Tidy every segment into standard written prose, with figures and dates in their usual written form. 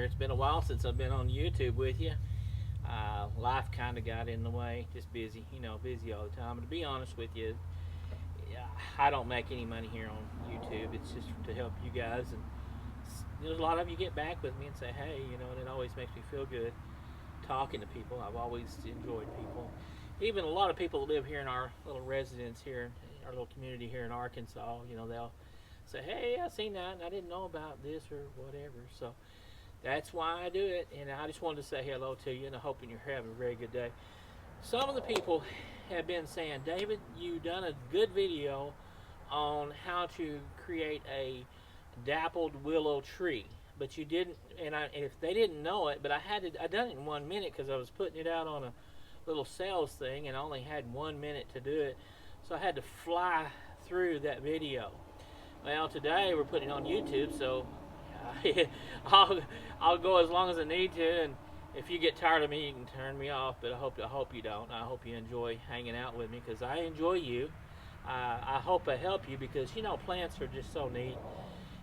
here. It's been a while since I've been on YouTube with you. Life kind of got in the way. Just busy, busy all the time. And to be honest with you, I don't make any money here on YouTube. It's just to help you guys. And there's a lot of you get back with me and say, hey, and it always makes me feel good talking to people. I've always enjoyed people. Even a lot of people that live here in our little residence here, our little community here in Arkansas, they'll say, hey, I seen that and I didn't know about this or whatever. So that's why I do it. And I just wanted to say hello to you, and I'm hoping you're having a very good day. Some of the people have been saying, David, you've done a good video on how to create a dappled willow tree, but you didn't, and if they didn't know it, but I done it in 1 minute because I was putting it out on a little sales thing and I only had 1 minute to do it, so I had to fly through that video. Well, today we're putting it on YouTube, so I'll go as long as I need to, and if you get tired of me, you can turn me off, but I hope you don't. I hope you enjoy hanging out with me because I enjoy you. I hope I help you because, plants are just so neat.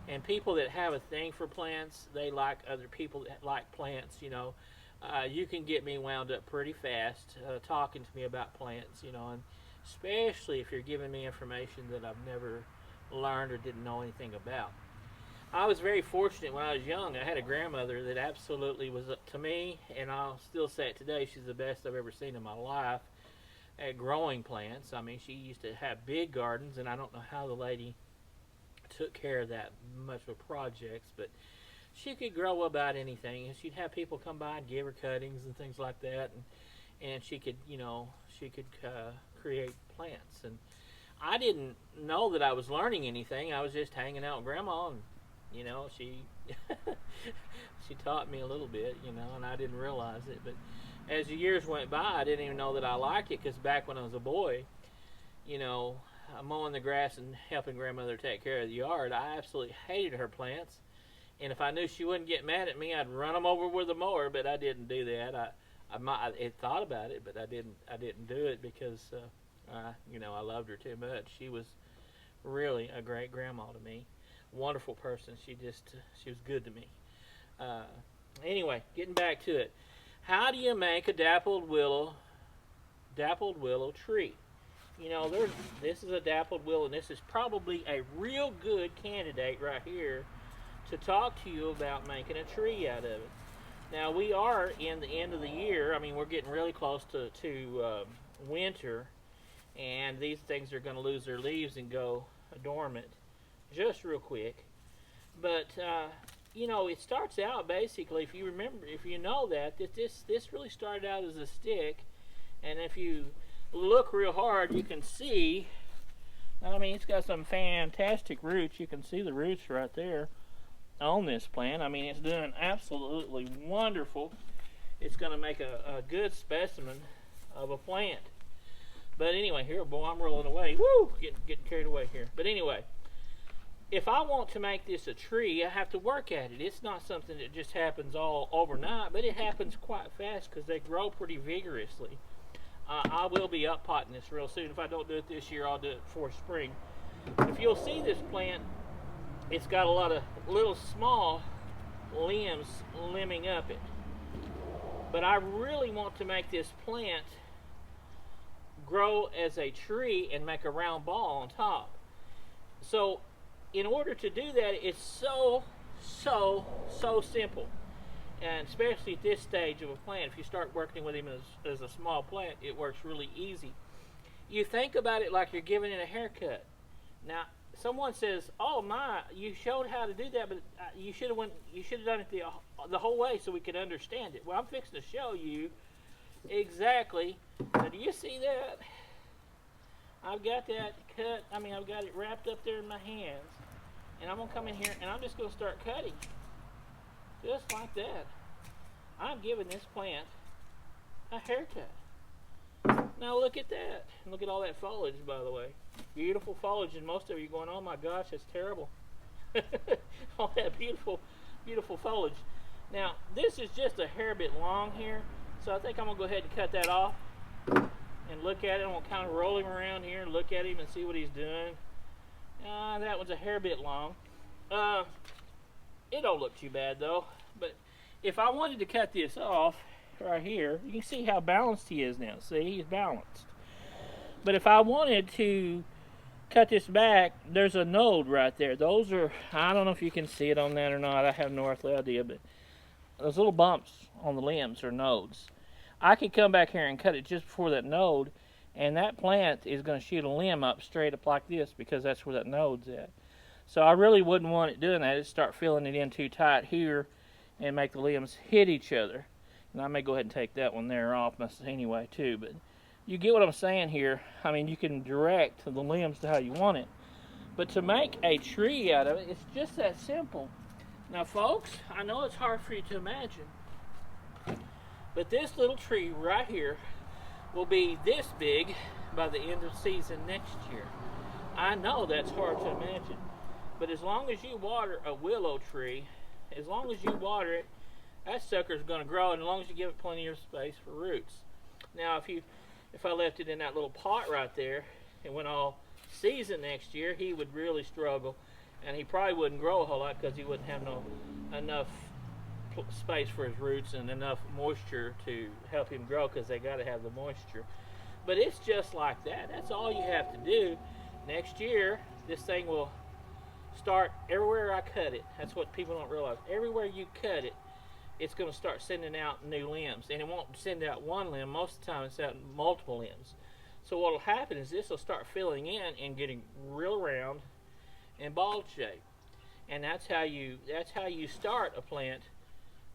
And people that have a thing for plants, they like other people that like plants, You can get me wound up pretty fast talking to me about plants, and especially if you're giving me information that I've never learned or didn't know anything about. I was very fortunate when I was young. I had a grandmother that absolutely was up to me, and I'll still say it today, she's the best I've ever seen in my life at growing plants. I mean, she used to have big gardens, and I don't know how the lady took care of that much of projects, but she could grow about anything, and she'd have people come by and give her cuttings and things like that, and she could, create plants. And I didn't know that I was learning anything. I was just hanging out with Grandma, and she she taught me a little bit, and I didn't realize it. But as the years went by, I didn't even know that I liked it, because back when I was a boy, mowing the grass and helping Grandmother take care of the yard, I absolutely hated her plants. And if I knew she wouldn't get mad at me, I'd run them over with a mower. But I didn't do that. I thought about it, but I didn't do it because I loved her too much. She was really a great grandma to me. Wonderful person. She was good to me. Anyway, getting back to it. How do you make a dappled willow tree? This is a dappled willow, and this is probably a real good candidate right here to talk to you about making a tree out of it. Now, we are in the end of the year. I mean, we're getting really close to winter, and these things are going to lose their leaves and go dormant just real quick. But it starts out basically, if you know that this really started out as a stick, and if you look real hard, you can see, it's got some fantastic roots. You can see the roots right there on this plant. It's doing absolutely wonderful. It's going to make a good specimen of a plant. But anyway, here, boy, I'm rolling away. Woo! Getting carried away here. But anyway, if I want to make this a tree, I have to work at it. It's not something that just happens all overnight, but it happens quite fast because they grow pretty vigorously. I will be up potting this real soon. If I don't do it this year, I'll do it for spring. If you'll see this plant, it's got a lot of little small limbs limbing up it. But I really want to make this plant grow as a tree and make a round ball on top. So in order to do that, it's so simple. And especially at this stage of a plant, if you start working with him as a small plant, it works really easy. You think about it like you're giving it a haircut. Now, someone says, "Oh my, you showed how to do that, but you should have done it the whole way so we could understand it." Well, I'm fixing to show you exactly. Now, do you see that? I've got that cut. I've got it wrapped up there in my hands, and I'm gonna come in here and I'm just gonna start cutting. Just like that. I'm giving this plant a haircut. Now look at that. Look at all that foliage, by the way. Beautiful foliage, and most of you are going, "Oh my gosh, that's terrible." All that beautiful foliage. Now, this is just a hair bit long here, so I think I'm going to go ahead and cut that off and look at it. I'm going to kind of roll him around here and look at him and see what he's doing. That one's a hair bit long. It don't look too bad though, but if I wanted to cut this off right here, you can see how balanced he is now. See, he's balanced. But if I wanted to cut this back, there's a node right there. Those are, I don't know if you can see it on that or not. I have no earthly idea, but those little bumps on the limbs are nodes. I could come back here and cut it just before that node, and that plant is going to shoot a limb up straight up like this because that's where that node's at. So I really wouldn't want it doing that. It'd start filling it in too tight here and make the limbs hit each other. And I may go ahead and take that one there off anyway too, but you get what I'm saying here. I mean, you can direct the limbs to how you want it. But to make a tree out of it, it's just that simple. Now, folks, I know it's hard for you to imagine, but this little tree right here will be this big by the end of season next year. I know that's hard to imagine, but as long as you water a willow tree, as long as you water it, that sucker's going to grow, and as long as you give it plenty of space for roots. Now, if I left it in that little pot right there and went all season next year, he would really struggle, and he probably wouldn't grow a whole lot because he wouldn't have enough space for his roots and enough moisture to help him grow, because they got to have the moisture. But it's just like that. That's all you have to do. Next year, this thing will start everywhere I cut it. That's what people don't realize. Everywhere you cut it, it's going to start sending out new limbs, and it won't send out one limb. Most of the time it's out multiple limbs. So what will happen is this will start filling in and getting real round and ball shaped, and that's how you start a plant,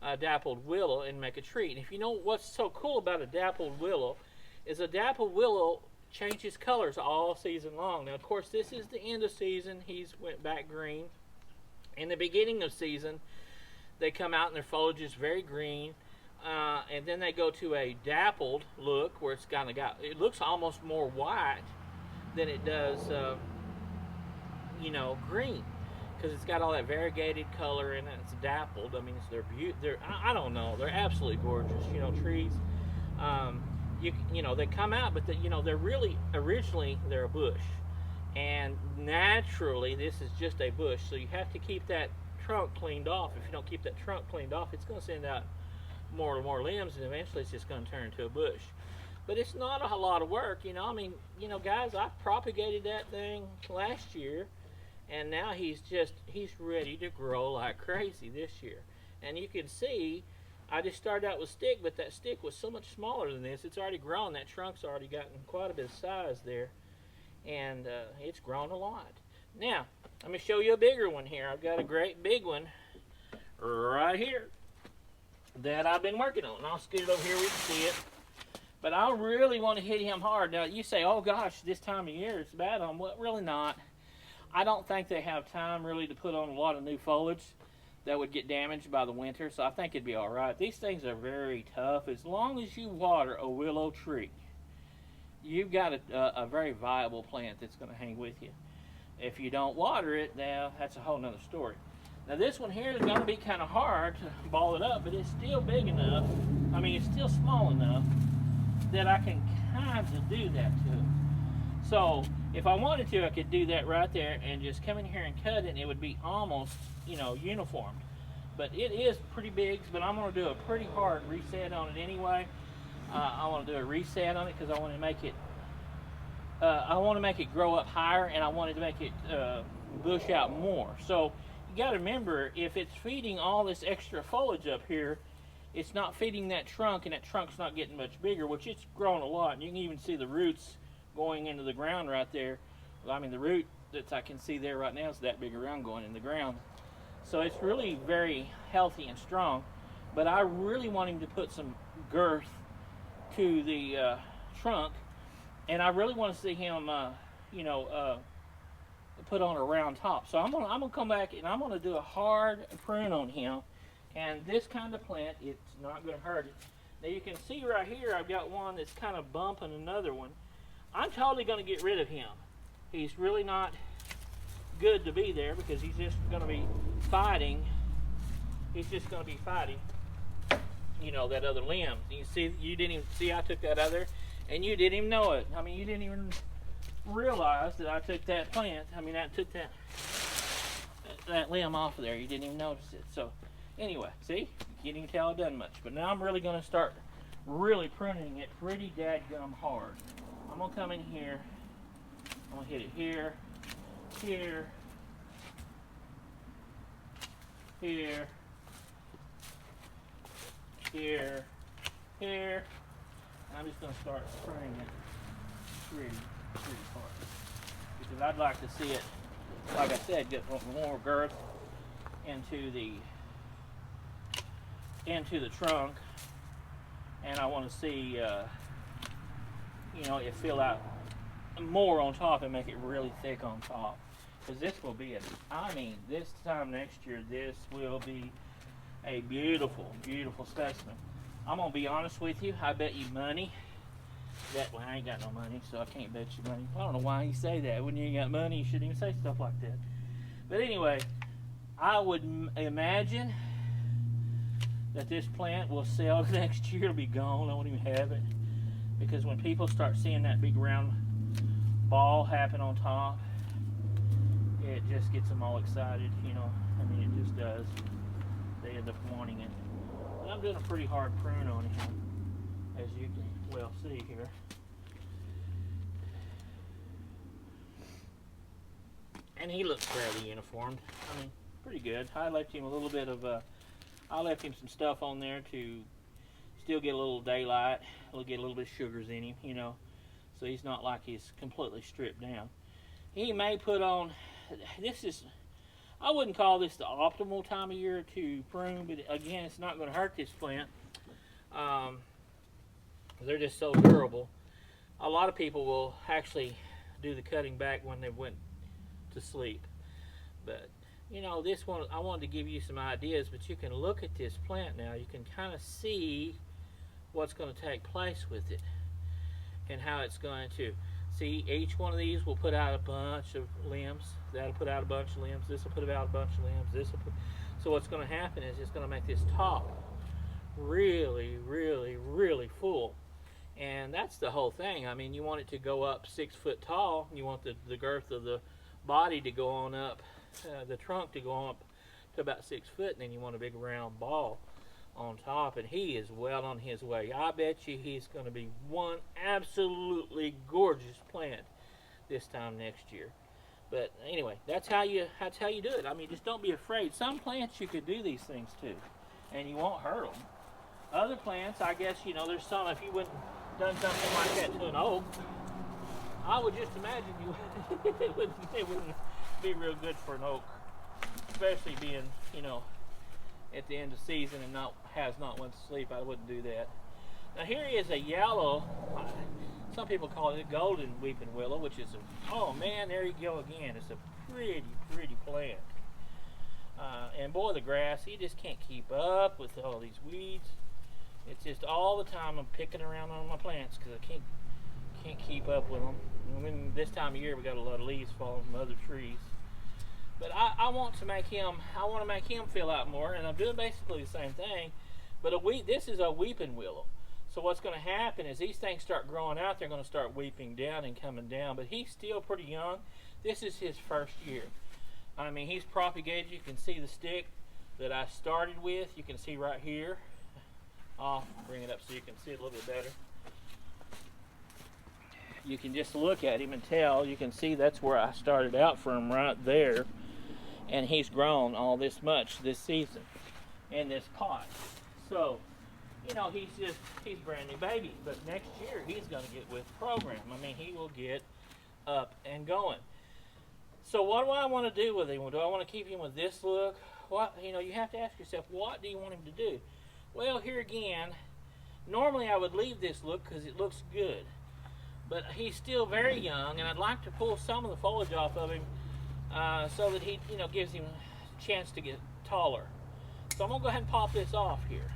a dappled willow, and make a tree. And if you know what's so cool about a dappled willow is a dappled willow changes colors all season long. Now, of course, this is the end of season. He's went back green. In the beginning of season, they come out and their foliage is very green, and then they go to a dappled look where it's kind of it looks almost more white than it does, green, because it's got all that variegated color in it. It's dappled. I mean, I don't know. They're absolutely gorgeous. Trees. They come out, but they're really originally they're a bush, and naturally this is just a bush. So you have to keep that trunk cleaned off. If you don't keep that trunk cleaned off, it's going to send out more and more limbs, and eventually it's just going to turn into a bush. But it's not a lot of work, guys. I propagated that thing last year, and now he's ready to grow like crazy this year. And you can see I just started out with stick, but that stick was so much smaller than this. It's already grown. That trunk's already gotten quite a bit of size there, and it's grown a lot. Now, let me show you a bigger one here. I've got a great big one right here that I've been working on. I'll scoot it over here, we can see it. But I really want to hit him hard. Now, you say, oh gosh, this time of year it's bad on. Well, really not. I don't think they have time really to put on a lot of new foliage that would get damaged by the winter, so I think it'd be all right. These things are very tough. As long as you water a willow tree, you've got a very viable plant that's going to hang with you. If you don't water it, now that's a whole nother story. Now this one here is going to be kind of hard to ball it up, but it's still big enough. I mean, it's still small enough that I can kind of do that to it. So if I wanted to, I could do that right there and just come in here and cut it, and it would be almost, uniformed. But it is pretty big, but I'm going to do a pretty hard reset on it anyway. I want to do a reset on it because I want to make it grow up higher, and I wanted to make it bush out more. So you got to remember, if it's feeding all this extra foliage up here, it's not feeding that trunk, and that trunk's not getting much bigger, which it's grown a lot. And you can even see the roots going into the ground right there. Well, I mean, the root that I can see there right now is that big around going in the ground. So it's really very healthy and strong. But I really want him to put some girth to the trunk, and I really want to see him, put on a round top. So I'm gonna come back and I'm gonna do a hard prune on him. And this kind of plant, it's not gonna hurt it. Now you can see right here, I've got one that's kind of bumping another one. I'm totally gonna get rid of him. He's really not good to be there because he's just gonna be fighting. He's just gonna be fighting, that other limb. You see, you didn't even see I took that other, and you didn't even know it. I mean, you didn't even realize that I took that plant. I mean, I took that limb off of there. You didn't even notice it. So anyway, see, Can't even tell I've done much. But now I'm really going to start really pruning it pretty dadgum hard. I'm going to come in here. I'm going to hit it here, here, here, here, here. And I'm just going to start pruning it pretty hard. Because I'd like to see it, like I said, get more girth into the trunk, and I want to see you know, it fill out more on top and make it really thick on top, because this will be this time next year, this will be a beautiful specimen. I'm gonna be honest with you, I bet you money that, well, I ain't got no money, so I can't bet you money. I don't know why you say that. When you ain't got money, you shouldn't even say stuff like that. But anyway, I would imagine that this plant will sell next year. It'll be gone. I won't even have it. Because when people start seeing that big round ball happen on top, it just gets them all excited, you know. I mean, it just does. They end up wanting it. But I'm doing a pretty hard prune on him, as you can well see here. And he looks fairly uniformed. I mean, pretty good. I left him a little bit of I left him some stuff on there to still get a little daylight. He'll get a little bit of sugars in him, you know, so he's not like he's completely stripped down. He may put on, I wouldn't call this the optimal time of year to prune, but again, it's not going to hurt this plant. They're just so durable. A lot of people will actually do the cutting back when they went to sleep. But, you know, this one, I wanted to give you some ideas, but you can look at this plant now. You can kind of see what's going to take place with it and how it's going to. See, each one of these will put out a bunch of limbs. That'll put out a bunch of limbs. This will put out a bunch of limbs. This will put. So what's going to happen is it's going to make this top really full. And that's the whole thing. I mean, you want it to go up 6 foot tall. You want the girth of the body to go on up, the trunk to go on up to about 6 foot, and then you want a big round ball on top, and he is well on his way. I bet you he's going to be one absolutely gorgeous plant this time next year. But anyway, that's how you do it. I mean, just don't be afraid. Some plants you could do these things to, and you won't hurt them. Other plants, I guess, you know, there's some, if you wouldn't done something like that to an oak, I would just imagine you it wouldn't be real good for an oak, especially being, you know, at the end of season and has not went to sleep. I wouldn't do that. Now here is a yellow, some people call it a golden weeping willow, which is oh man, there you go again. It's a pretty plant. And boy, the grass, you just can't keep up with all these weeds. It's just all the time I'm picking around on my plants because I can't keep up with them. I mean, this time of year we got a lot of leaves falling from other trees. But I want to make him fill out more, and I'm doing basically the same thing. But this is a weeping willow. So what's going to happen is these things start growing out, they're going to start weeping down and coming down. But he's still pretty young. This is his first year. I mean, he's propagated. You can see the stick that I started with. You can see right here. I'll bring it up so you can see it a little bit better. You can just look at him and tell. You can see that's where I started out from, right there. And he's grown all this much this season in this pot. So, you know, he's brand new baby. But next year he's going to get with the program. I mean, he will get up and going. So what do I want to do with him? Do I want to keep him with this look? What, you know, you have to ask yourself, what do you want him to do? Well, here again, normally I would leave this look because it looks good. But he's still very young, and I'd like to pull some of the foliage off of him so that he, you know, gives him a chance to get taller. So I'm going to go ahead and pop this off here.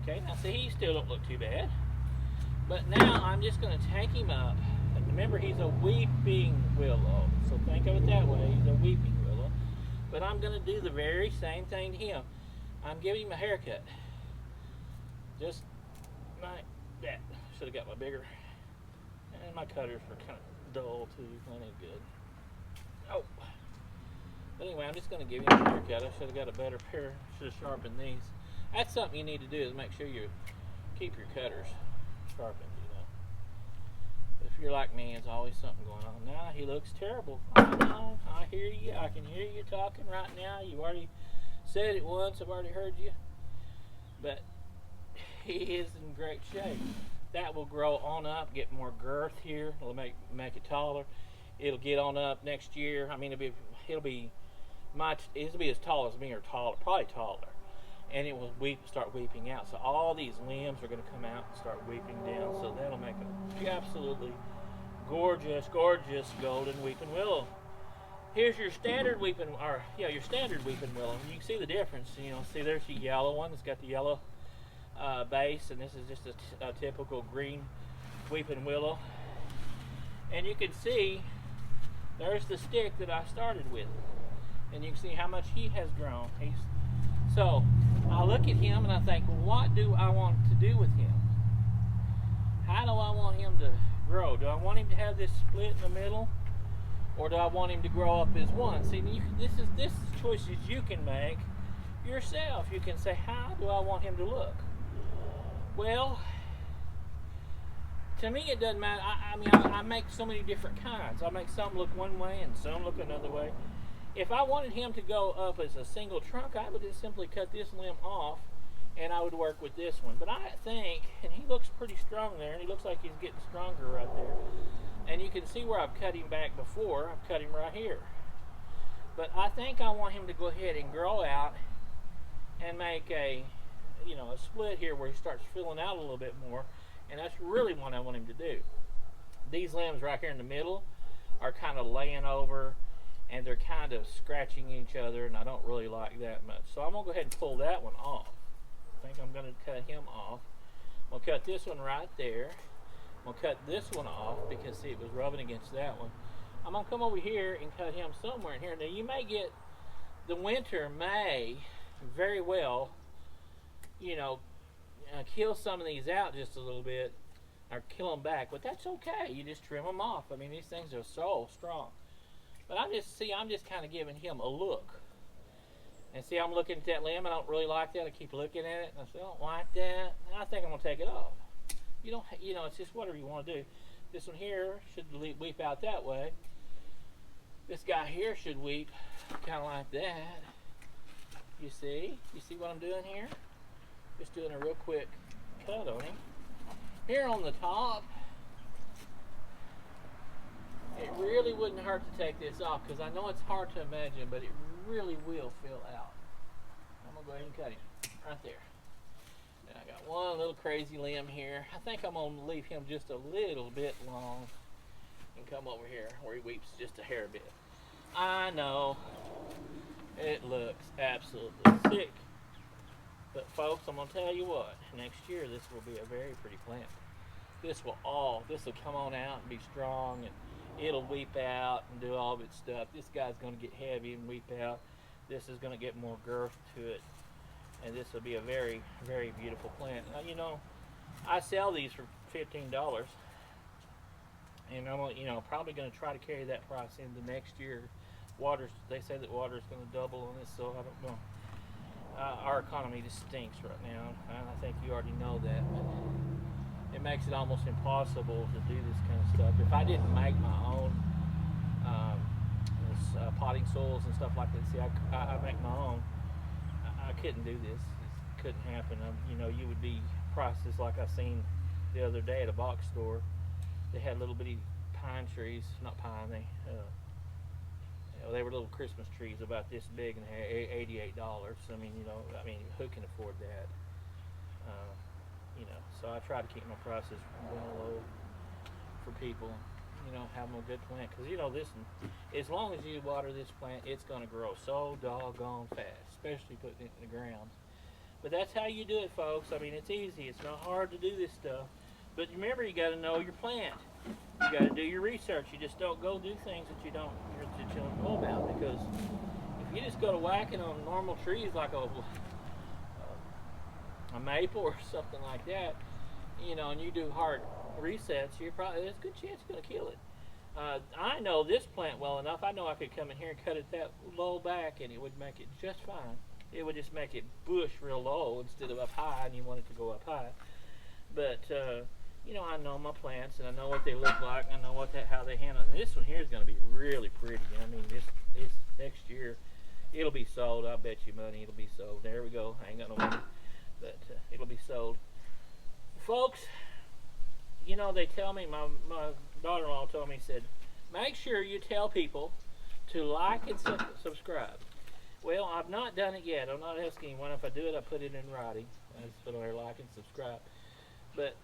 Okay, now see, he still don't look too bad. But now I'm just going to take him up. And remember, he's a weeping willow. So think of it that way, he's a weeping willow. But I'm going to do the very same thing to him. I'm giving him a haircut. Just like that. Should have got my bigger. And my cutters were kind of dull too. That ain't good. Oh. But anyway, I'm just going to give him a haircut. I should have got a better pair. Should have sharpened these. That's something you need to do, is make sure you keep your cutters sharpened, you know. If you're like me, there's always something going on. Now he looks terrible. I know, I hear you. I can hear you talking right now. You've already said it once. I've already heard you. But he is in great shape. That will grow on up, get more girth here. It'll make it taller. It'll get on up next year. I mean, it'll be as tall as me or taller, probably taller. And it will start weeping out. So all these limbs are going to come out and start weeping down. So that'll make a absolutely gorgeous, gorgeous golden weeping willow. Here's your standard weeping, your standard weeping willow. You can see the difference. You know, see there's the yellow one. It's got the yellow base, and this is just a typical green weeping willow. And you can see there's the stick that I started with, and you can see how much he has grown. So I look at him and I think, well, what do I want to do with him? How do I want him to grow? Do I want him to have this split in the middle, or do I want him to grow up as one? See, this is choices you can make yourself. You can say, how do I want him to look? Well, to me it doesn't matter. I make so many different kinds. I make some look one way and some look another way. If I wanted him to go up as a single trunk, I would just simply cut this limb off and I would work with this one. But I think, and he looks pretty strong there, and he looks like he's getting stronger right there. And you can see where I've cut him back before. I've cut him right here. But I think I want him to go ahead and grow out and make a split here where he starts filling out a little bit more. And that's really what I want him to do. These limbs right here in the middle are kind of laying over, and they're kind of scratching each other, and I don't really like that much. So I'm going to go ahead and pull that one off. I think I'm going to cut him off. I'm going to cut this one right there. I'm going to cut this one off because, see, it was rubbing against that one. I'm going to come over here and cut him somewhere in here. Now, you may get, the winter may very well, kill some of these out just a little bit, or kill them back, but that's okay. You just trim them off. I mean, these things are so strong. But I'm just kind of giving him a look. And see, I'm looking at that limb. I don't really like that. I keep looking at it, and I say, I don't like that. And I think I'm going to take it off. You don't, it's just whatever you want to do. This one here should weep out that way. This guy here should weep kind of like that. You see? You see what I'm doing here? Just doing a real quick cut on him. Here on the top, it really wouldn't hurt to take this off, because I know it's hard to imagine, but it really will fill out. I'm going to go ahead and cut him right there. And I got one little crazy limb here. I think I'm going to leave him just a little bit long and come over here where he weeps just a hair bit. I know it looks absolutely sick, but folks, I'm going to tell you what, next year this will be a very pretty plant. This will come on out and be strong, and it'll weep out and do all of its stuff. This guy's going to get heavy and weep out. This is going to get more girth to it, and this will be a very, very beautiful plant. Now, I sell these for $15, and I'm probably going to try to carry that price into next year. They say that water's going to double on this, so I don't know. Our economy just stinks right now, and I think you already know that. But it makes it almost impossible to do this kind of stuff. If I didn't make my own potting soils and stuff like that, see, I make my own, I couldn't do this. It couldn't happen. You would be prices like I seen the other day at a box store. They had little bitty pine trees, not pine, they were little Christmas trees about this big, and they had $88. Who can afford that? So I try to keep my prices well low for people, have them a good plant. Because, this one, as long as you water this plant, it's going to grow so doggone fast, especially putting it in the ground. But that's how you do it, folks. It's easy. It's not hard to do this stuff. But remember, you got to know your plant. You got to do your research. You just don't go do things that you don't know about. Because if you just go to whacking on normal trees like a maple or something like that, and you do hard resets, there's a good chance you're going to kill it. I know this plant well enough. I know I could come in here and cut it that low back, and it would make it just fine. It would just make it bush real low instead of up high, and you want it to go up high. But you know, I know my plants, and I know what they look like, and I know how they handle it. And this one here is going to be really pretty. I mean, this next year, it'll be sold. I bet you money it'll be sold. There we go. I ain't got no money, but it'll be sold. Folks, you know, they tell me, my daughter-in-law told me, said, make sure you tell people to like and subscribe. Well, I've not done it yet. I'm not asking anyone. If I do it, I put it in writing. I just put on there, like and subscribe. But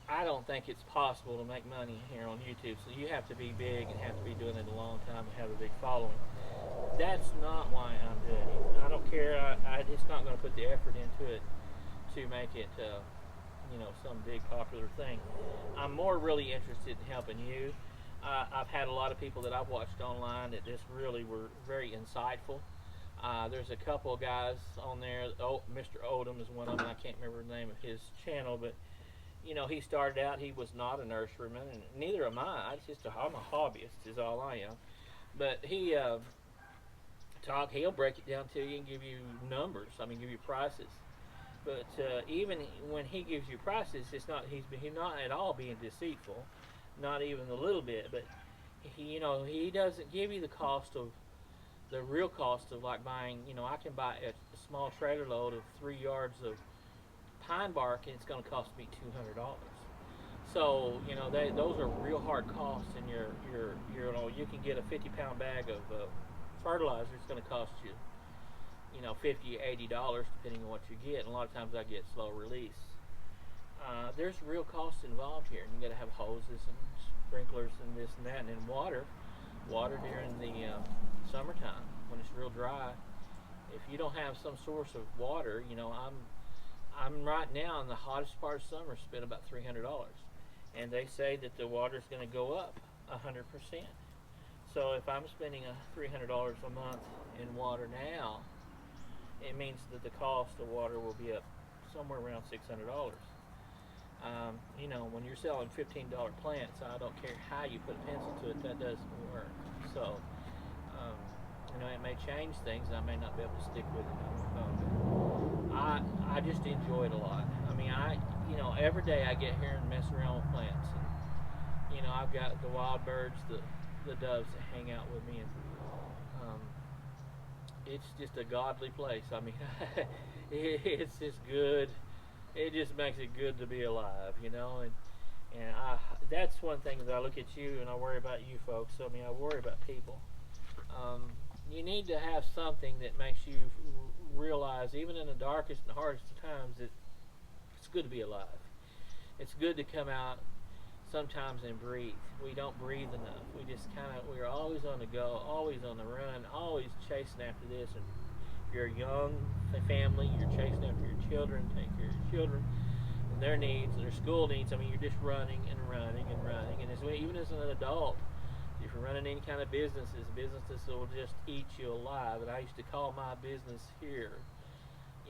I don't think it's possible to make money here on YouTube. So you have to be big and have to be doing it a long time and have a big following. That's not why I'm doing it. I don't care. I just not going to put the effort into it to make it, you know, some big popular thing. I'm more really interested in helping you. I've had a lot of people that I've watched online that just really were very insightful. There's a couple of guys on there. Oh, Mr. Odom is one of them. I can't remember the name of his channel, but you know, he started out. He was not a nurseryman, and neither am I. I'm a hobbyist, is all I am. But he'll break it down to you and give you numbers. I mean, give you prices. But even when he gives you prices, he's not at all being deceitful, not even a little bit. But he doesn't give you the real cost of like buying. You know, I can buy a small trailer load of 3 yards of pine bark, and it's going to cost me $200. So you know, those are real hard costs, and you can get a 50-pound bag of fertilizer. It's going to cost you, $50, $80 depending on what you get. And a lot of times I get slow release. There's real costs involved here. You got to have hoses and sprinklers and this and that, and then water during the summertime when it's real dry. If you don't have some source of water, I'm right now in the hottest part of summer, spend about $300, and they say that the water is going to go up 100%. So if I'm spending $300 a month in water now, it means that the cost of water will be up somewhere around $600. When you're selling $15 plants, I don't care how you put a pencil to it, that doesn't work. So, it may change things, and I may not be able to stick with it. I just enjoy it a lot. I mean, every day I get here and mess around with plants. And, I've got the wild birds, the doves that hang out with me, and it's just a godly place. I mean, it's just good. It just makes it good to be alive, and that's one thing that I look at you and I worry about you folks. I mean, I worry about people. You need to have something that makes you realize, even in the darkest and hardest of times, that it's good to be alive. It's good to come out sometimes and breathe. We don't breathe enough. We're always on the go, always on the run, always chasing after this. And if you're a young family, you're chasing after your children, take care of your children and their needs, their school needs. I mean, you're just running and running and running. And even as an adult, if you're running any kind of businesses will just eat you alive. And I used to call my business here,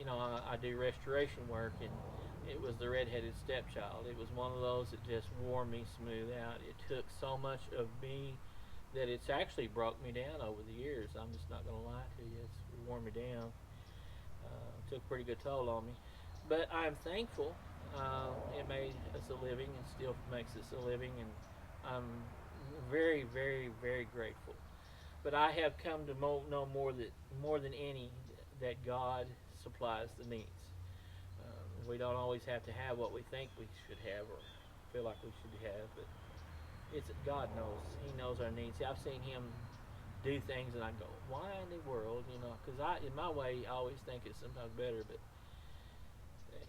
I do restoration work, and it was the redheaded stepchild. It was one of those that just wore me smooth out. It took so much of me that it's actually broke me down over the years. I'm just not going to lie to you. It's worn me down. Took a pretty good toll on me. But I'm thankful. It made us a living and still makes us a living, and I'm very, very, very grateful. But I have come to know more than any that God supplies the needs. We don't always have to have what we think we should have or feel like we should have, but God knows. He knows our needs. I've seen Him do things, and I go, why in the world? Because in my way, I always think it's sometimes better, but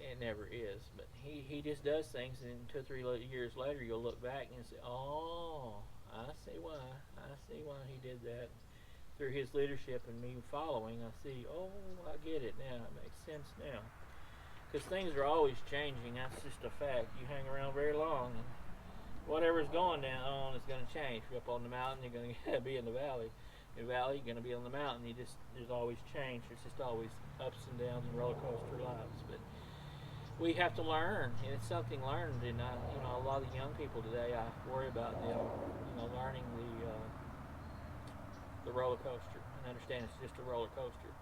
it never is. But He just does things, and 2 or 3 years later, you'll look back and say, oh, I see why. I see why He did that. Through His leadership and me following, I see, oh, I get it now. It makes sense now. Because things are always changing. That's just a fact. You hang around very long, and whatever's going on is going to change. If you're up on the mountain, you're going to be in the valley. In the valley, you're going to be on the mountain. There's always change. There's just always ups and downs and roller coaster lives. But we have to learn, and it's something learned. And a lot of the young people today, I worry about them, learning the roller coaster and understand it's just a roller coaster.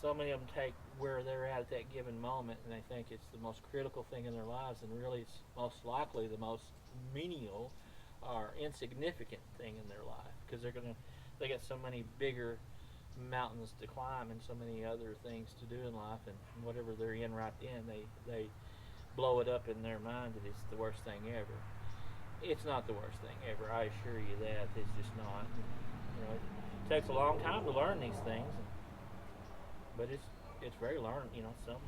So many of them take where they're at that given moment, and they think it's the most critical thing in their lives, and really it's most likely the most menial or insignificant thing in their life, because they got so many bigger mountains to climb and so many other things to do in life, and whatever they're in right then, they blow it up in their mind that it's the worst thing ever. It's not the worst thing ever, I assure you that. It's just not. You know, it takes a long time to learn these things, but it's very learned. You know, something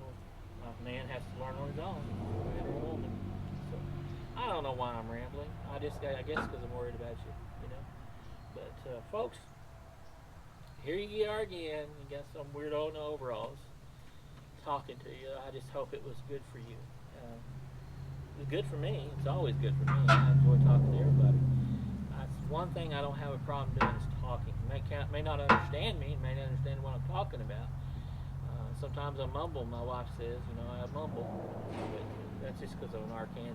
a man has to learn on his own, man or a woman. So I don't know why I'm rambling. I guess because I'm worried about you. You know, but folks, here you are again. You got some weirdo in overalls talking to you. I just hope it was good for you. It was good for me. It's always good for me. I enjoy talking to everybody. That's one thing I don't have a problem doing is talking. You may not understand me, may not understand what I'm talking about. Sometimes I mumble. My wife says, you know, I mumble. But that's just because I'm an Arkansan.